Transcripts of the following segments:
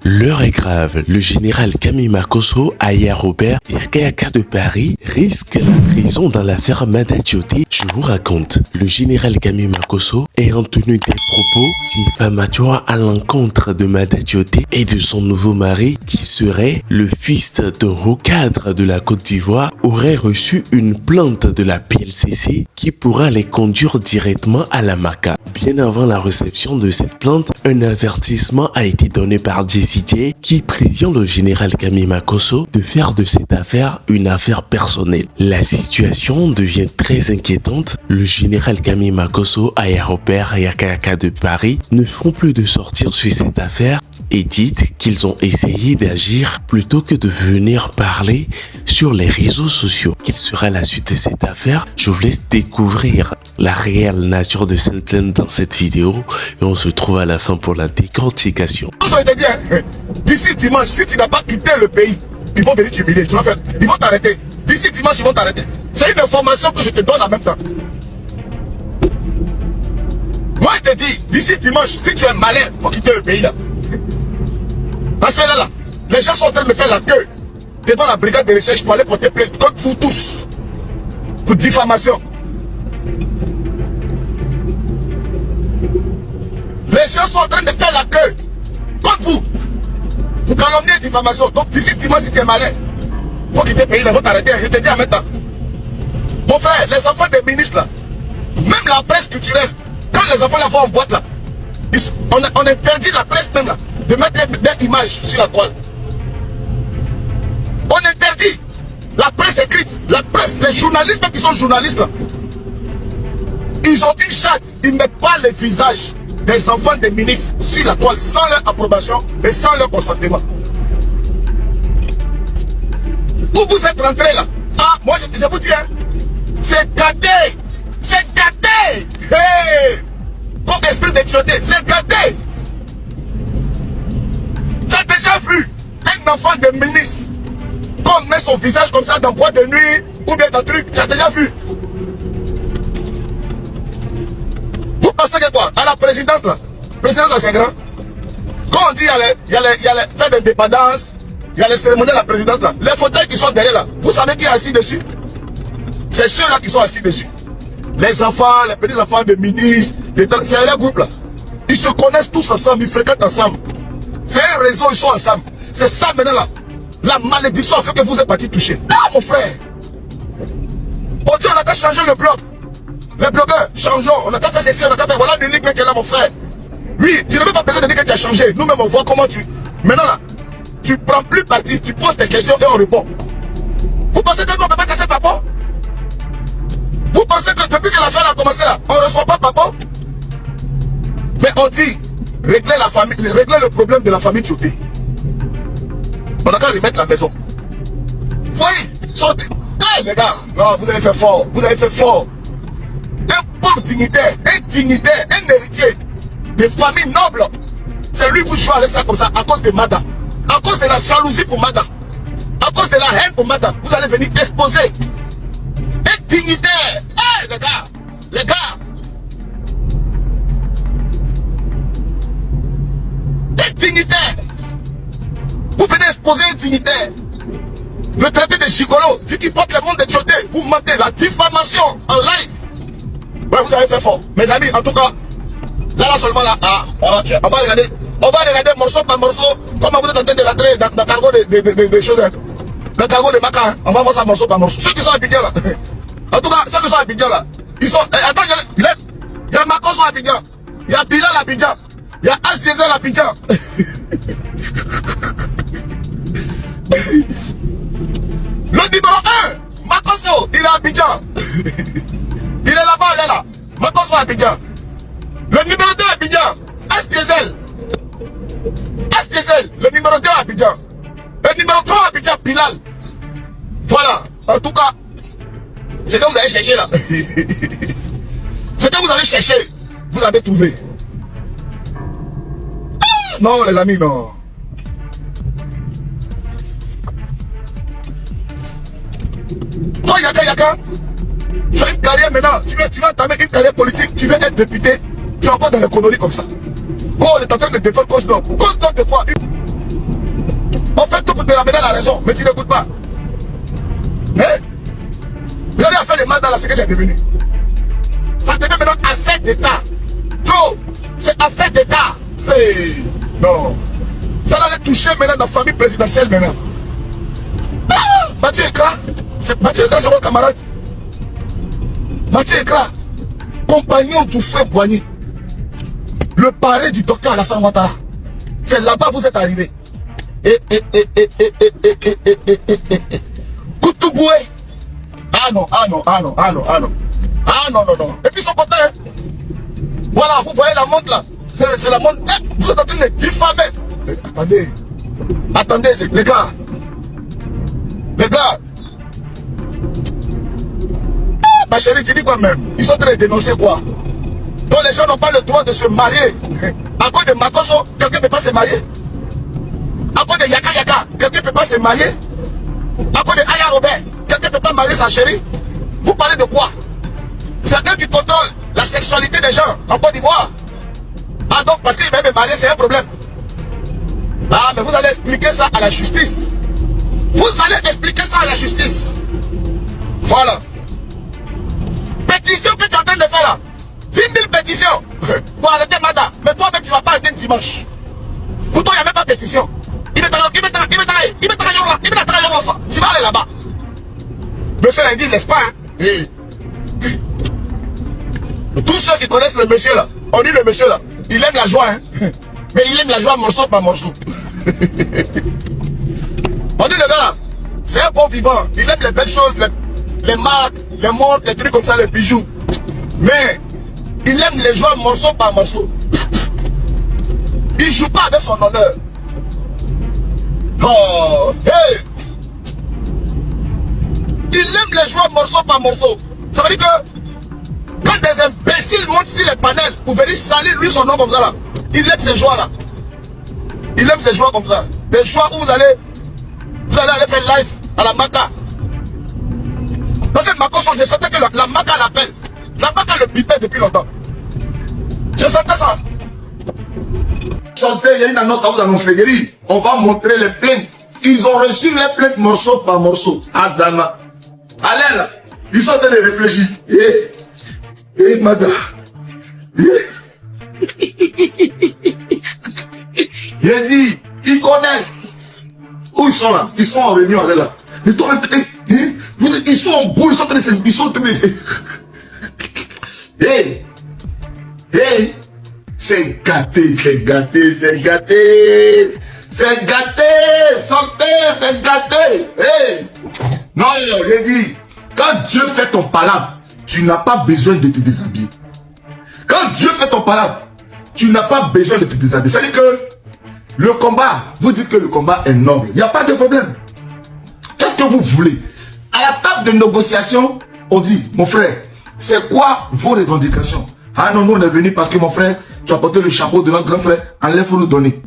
L'heure est grave. Le général Camille Makosso, aya Robert, Irkayaka de Paris, risque la prison dans l'affaire Mada Diop-Té. Je vous raconte. Le général Camille Makosso ayant tenu des propos diffamatoires à l'encontre de Mada Diop-Té et de son nouveau mari, qui serait le fils d'un haut cadre de la Côte d'Ivoire, aurait reçu une plainte de la PLCC qui pourra les conduire directement à la MACA. Bien avant la réception de cette plainte, un avertissement a été donné par Dié qui prévient le général Camille Makosso de faire de cette affaire une affaire personnelle. La situation devient très inquiétante. Le général Camille Makosso, aya Robert, Irkayaka de Paris ne feront plus de sortir sur cette affaire et dites qu'ils ont essayé d'agir plutôt que de venir parler sur les réseaux sociaux. Quelle sera la suite de cette affaire? Je vous laisse découvrir la réelle nature de cette plainte dans cette vidéo et on se trouve à la fin pour la décortication. D'ici dimanche, si tu n'as pas quitté le pays, ils vont venir t'humilier. Tu vas faire, ils vont t'arrêter. D'ici dimanche, ils vont t'arrêter. C'est une information que je te donne en même temps. Moi, je te dis, d'ici dimanche, si tu es malin, il faut quitter le pays là. Parce que là, les gens sont en train de faire la queue devant la brigade de recherche pour aller porter plainte contre vous tous. Pour diffamation. Les gens sont en train de faire la queue contre vous. Pour calomnier diffamation. Donc d'ici dimanche, si tu es malin, il faut quitter le pays, ils vont t'arrêter. Je te dis en même temps. Mon frère, les enfants des ministres là, même la presse culturelle, quand les enfants la voient en boîte là, on interdit la presse même là, de mettre des images sur la toile. On interdit la presse écrite, la presse, les journalistes même qui sont journalistes là. Ils ont une charte, ils ne mettent pas les visages des enfants des ministres sur la toile sans leur approbation et sans leur consentement. Où vous êtes rentrés là? Ah, moi je vous dis, hein, c'est gâté! C'est gâté! Hey! Bon esprit d'exoté, c'est gâté! T'as déjà vu un enfant de ministre qu'on met son visage comme ça dans boîte de nuit ou bien dans truc? T'as déjà vu? Vous pensez que quoi? À la présidence là, c'est grand. Quand on dit il y a les fêtes d'indépendance, il y a les cérémonies de la présidence là, les fauteuils qui sont derrière là, vous savez qui est assis dessus? C'est ceux-là qui sont assis dessus. Les enfants, les petits enfants de ministres, c'est les groupes là. Ils se connaissent tous ensemble, ils fréquentent ensemble. C'est un réseau, ils sont ensemble. C'est ça maintenant là. La malédiction a fait que vous êtes partis toucher. Ah mon frère! On dit on a qu'à changer le blog. Les blogueurs, changeons. On a qu'à faire ceci, on a qu'à faire. Voilà l'unique mec qui est là mon frère. Oui, tu n'as même pas besoin de dire que tu as changé. Nous-mêmes on voit comment tu... Maintenant là, tu prends plus parti, tu poses tes questions et on répond. Vous pensez que nous on ne peut pas casser papa? Vous pensez que depuis que l'affaire a commencé là, on ne reçoit pas papa? Mais on dit, régler la famille, régler le problème de la famille Diop-Té. On a qu'à remettre la maison. Vous voyez, sortez. Hey les gars, non, vous avez fait fort, vous avez fait fort. Un pauvre dignitaire, un héritier de famille noble. C'est lui vous jouez avec ça comme ça à cause de Mada. À cause de la jalousie pour Mada. À cause de la haine pour Mada. Vous allez venir exposer. Un dignitaire. Hey les gars, un dignitaire. Vous venez exposer un dignitaire. Le traité de Chicolo dit qu'il porte le monde de Diop-Té. Vous mentez, la diffamation en live. Ouais, vous avez fait fort. Mes amis, en tout cas, là seulement là, on va regarder morceau par morceau, comment vous êtes en train de rentrer dans le cargo de choses. Le cargo de Maca, on va voir ça morceau par morceau. Ceux qui sont à Abidjan là, en tout cas, ceux qui sont à Abidjan là, ils sont, attends, il y a Makosso à Abidjan, il y a Bilal à Abidjan, il y a As-Diesel à Abidjan. Le numéro 1, Makosso, il est à Abidjan. Il est là-bas, il est là. Makosso à Abidjan. Le numéro 2 à Abidjan, As-Diesel. As-Diesel, le numéro 2 à Abidjan. Le numéro 3 à Abidjan, Bilal. Voilà, en tout cas, c'est que vous avez cherché là. C'est que vous avez cherché, vous avez trouvé. Non les amis, non. Toi Yaka, tu as une carrière maintenant, tu vas entamer une carrière politique, tu veux être député, tu es encore dans les conneries comme ça. Oh, on est en train de défendre Cause d'Or. Cause d'Or, des fois, pour te ramener à la raison, mais tu n'écoutes pas. Hein? Regardez l'affaire de Mazda là, ce que c'est devenu. Ça devient maintenant affaire d'État. Joe, c'est affaire d'État. Hey, non. Ça allait toucher maintenant dans la famille présidentielle maintenant. Ah, Mathieu Ekra, c'est mon camarade. Mathieu Ekra, compagnon du frère Boigny, le parrain du docteur Alassane Ouattara. C'est là-bas que vous êtes arrivé. Koutouboué. Ah non. Ah non. Et puis ils sont contents. Voilà, vous voyez la montre là. C'est la montre. Vous êtes en train de diffamer. Attendez, les gars. Ma chérie, tu dis quoi même? Ils sont en train de dénoncer quoi? Donc les gens n'ont pas le droit de se marier. À cause de Makoso, quelqu'un ne peut pas se marier. À cause de Yaka, quelqu'un ne peut pas se marier. À cause de Aya Robert, quelqu'un ne peut pas marier sa chérie. Vous parlez de quoi? C'est quelqu'un qui contrôle la sexualité des gens en Côte d'Ivoire. Ah donc parce qu'il va me marier, c'est un problème. Ah mais vous allez expliquer ça à la justice. Vous allez expliquer ça à la justice. Voilà. Pétition que tu es en train de faire là. 10 000 pétitions pour arrêter Mada. Mais toi-même tu ne vas pas arrêter un dimanche. Pour toi il n'y a même pas de pétition. Tu vas aller là-bas. Monsieur Lundi, laisse pas. Hein? Tous ceux qui connaissent le monsieur là, on dit le monsieur là, il aime la joie. Hein? Mais il aime la joie morceau par morceau. On dit le gars là, c'est un bon vivant. Il aime les belles choses, les marques, les montres, les trucs comme ça, les bijoux. Mais il aime les joies morceau par morceau. Il joue pas avec son honneur. Oh, hey! Il aime les joies morceau par morceau. Ça veut dire que quand des imbéciles montent sur les panels pour venir salir lui son nom comme ça là, il aime ces joies là. Il aime ces joies comme ça. Des joies où vous allez aller faire live à la Maca. Parce que Makoso, je sentais que la Maca l'appelle. La Maca le bipait depuis longtemps. Je sentais ça. Il y a une annonce à vous annoncer. On va montrer les plaintes. Ils ont reçu les plaintes morceau par morceau. Adana. Allez là. Ils sont en train de réfléchir. Madame. J'ai dit, ils connaissent. Où ils sont là? Ils sont en réunion avec là. Mais toi, ils sont en boule, ils sont en train de... C'est gâté. Santé, c'est gâté. Hey. Non, j'ai dit, quand Dieu fait ton palabre, tu n'as pas besoin de te déshabiller. Quand Dieu fait ton palabre, tu n'as pas besoin de te déshabiller. C'est-à-dire que le combat, vous dites que le combat est noble. Il n'y a pas de problème. Qu'est-ce que vous voulez? À la table de négociation, on dit, mon frère, c'est quoi vos revendications? Ah non, nous on est venus parce que mon frère, tu as porté le chapeau de notre grand frère, enlève pour nous donner.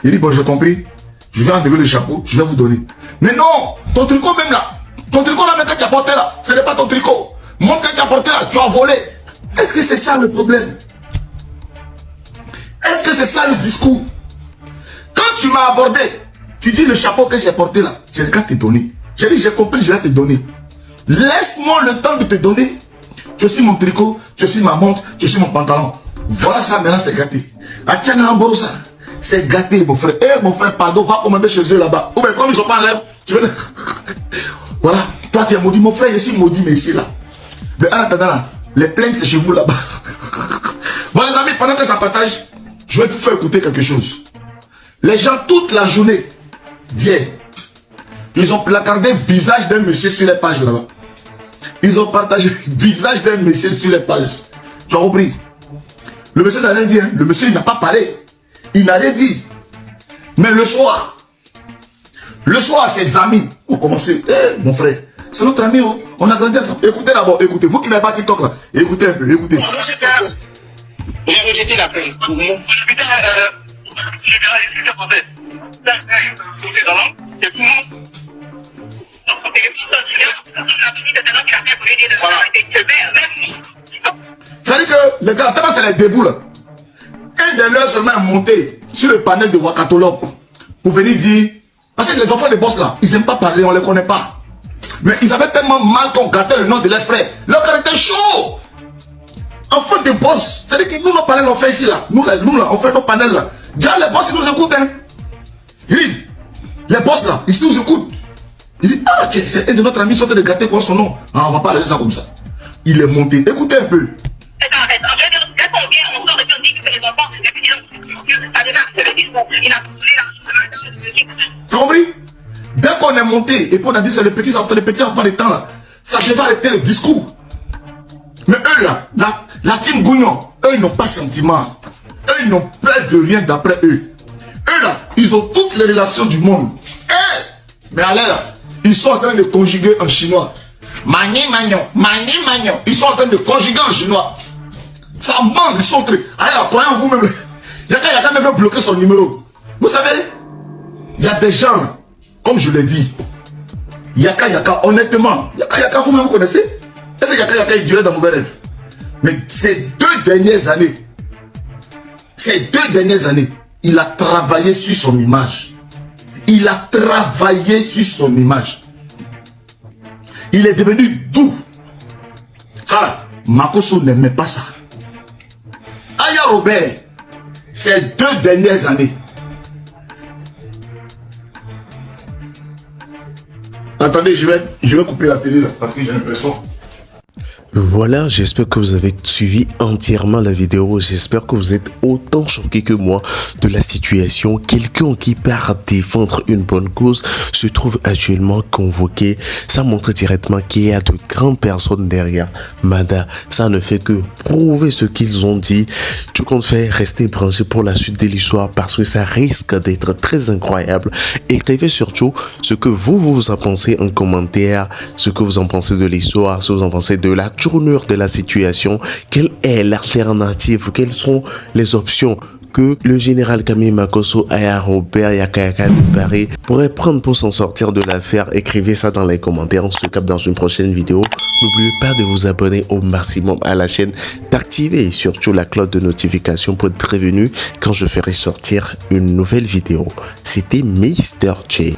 Il dit, bon, j'ai compris, je vais enlever le chapeau, je vais vous donner. Mais non, ton tricot même là, ton tricot là même que tu as porté là, ce n'est pas ton tricot. Montre que tu as porté là, tu as volé. Est-ce que c'est ça le problème? Est-ce que c'est ça le discours? Quand tu m'as abordé, tu dis le chapeau que j'ai porté là, j'ai le cas de te donner. J'ai dit, j'ai compris, je vais te donner. Laisse-moi le temps de te donner. Tu as aussi mon tricot, tu as aussi ma montre, tu as aussi mon pantalon. Voilà ça, maintenant c'est gâté. Atiana Amborosa, c'est gâté mon frère. Eh mon frère, pardon, va commander chez eux là-bas. Ou bien comme ils sont pas en lèvres, tu veux... Voilà, toi tu es maudit, mon frère, ici maudit, mais ici là. Mais en attendant là, les plaintes c'est chez vous là-bas. Bon les amis, pendant que ça partage, je vais vous faire écouter quelque chose. Les gens toute la journée, d'hier, ils ont placardé le visage d'un monsieur sur les pages là-bas. Ils ont partagé le visage d'un monsieur sur les pages. Tu as compris? Le monsieur n'a rien dit, hein? Le monsieur il n'a pas parlé. Il n'a rien dit. Mais le soir, ses amis ont commencé. Eh, mon frère, c'est notre ami, oh. On a grandi ensemble. Écoutez d'abord, écoutez. Vous qui n'avez pas TikTok là, écoutez un peu, écoutez. J'ai rejeté l'appel. C'est-à-dire que les gars, tellement c'est les débuts là. Un des leurs seulement est monté sur le panel de Wakatolop pour venir dire Parce que les enfants des boss là, ils n'aiment pas parler, on ne les connaît pas. Mais ils avaient tellement mal qu'on gâtait le nom de leurs frères. Leur cœur était chaud. Enfants des boss, c'est-à-dire que nous, nos panels, on fait ici là. Nous là, on fait nos panels là. Déjà, les boss, ils nous écoutent. Hein. Les boss là, ils nous écoutent. Il dit, ah, tiens, c'est un de notre ami qui sont de gâter quoi son nom. Ah, on va pas laisser ça comme ça. Il est monté. Écoutez un peu. Tu as compris? Dès qu'on est monté, et puis on a dit c'est les petits enfants des temps là, ça devait arrêter le discours. Mais eux là, la team Gougnon, eux ils n'ont pas sentiment. Eux ils n'ont peur de rien d'après eux. Eux là, ils ont toutes les relations du monde. Mais allez là, ils sont en train de conjuguer en chinois. Mani magnon, mani magnon. Ils sont en train de conjuguer en chinois. Ça manque, ils sont très. Allez là, prenez vous-même. Yaka même veut bloquer son numéro. Vous savez, il y a des gens, comme je l'ai dit, Yaka, honnêtement, Yaka, vous-même vous connaissez? Est-ce que Yaka, il durait dans mauvais rêve? Mais ces 2 dernières années, il a travaillé sur son image. Il a travaillé sur son image. Il est devenu doux. Ça, Makosso n'aimait pas ça. Aya Robert, ces 2 dernières années. Attendez, je vais couper la télé là, parce que j'ai l'impression. Voilà, j'espère que vous avez suivi entièrement la vidéo. J'espère que vous êtes autant choqués que moi de la situation. Quelqu'un qui part défendre une bonne cause se trouve actuellement convoqué. Ça montre directement qu'il y a de grandes personnes derrière Mada. Ça ne fait que prouver ce qu'ils ont dit. Tout compte fait, restez branchés pour la suite de l'histoire parce que ça risque d'être très incroyable. Écrivez surtout ce que vous en pensez en commentaire, ce que vous en pensez de l'histoire, ce que vous en pensez de la tournure de la situation, quelle est l'alternative, quelles sont les options que le général Camille Makosso, Aya Robert, Yaka de Paris pourrait prendre pour s'en sortir de l'affaire. Écrivez ça dans les commentaires, on se capte dans une prochaine vidéo. N'oubliez pas de vous abonner au maximum à la chaîne, d'activer surtout la cloche de notification pour être prévenu quand je ferai sortir une nouvelle vidéo. C'était Mr. J.